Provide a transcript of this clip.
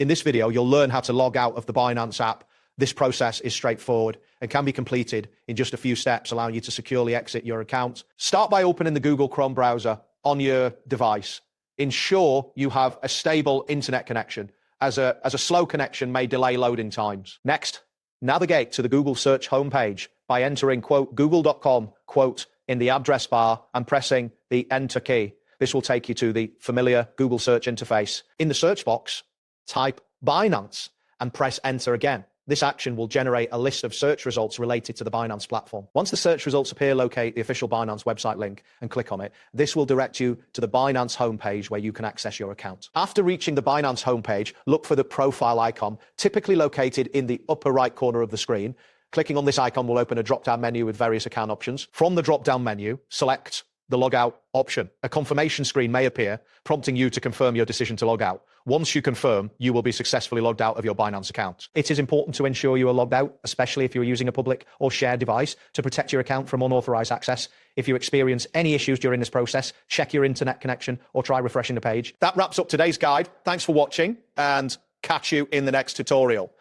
In this video, you'll learn how to log out of the Binance app. This process is straightforward and can be completed in just a few steps, allowing you to securely exit your account. Start by opening the Google Chrome browser on your device. Ensure you have a stable internet connection, as a slow connection may delay loading times. Next, navigate to the Google search homepage by entering google.com in the address bar and pressing the enter key. This will take you to the familiar Google search interface. In the search box, type Binance and press enter again. This action will generate a list of search results related to the Binance platform. Once the search results appear, locate the official Binance website link and click on it. This will direct you to the Binance homepage where you can access your account. After reaching the Binance homepage, look for the profile icon, typically located in the upper right corner of the screen. Clicking on this icon will open a drop-down menu with various account options. From the drop-down menu, select the log out option. A confirmation screen may appear, prompting you to confirm your decision to log out. Once you confirm, you will be successfully logged out of your Binance account. It is important to ensure you are logged out, especially if you're using a public or shared device, to protect your account from unauthorized access. If you experience any issues during this process, check your internet connection or try refreshing the page. That wraps up today's guide. Thanks for watching and catch you in the next tutorial.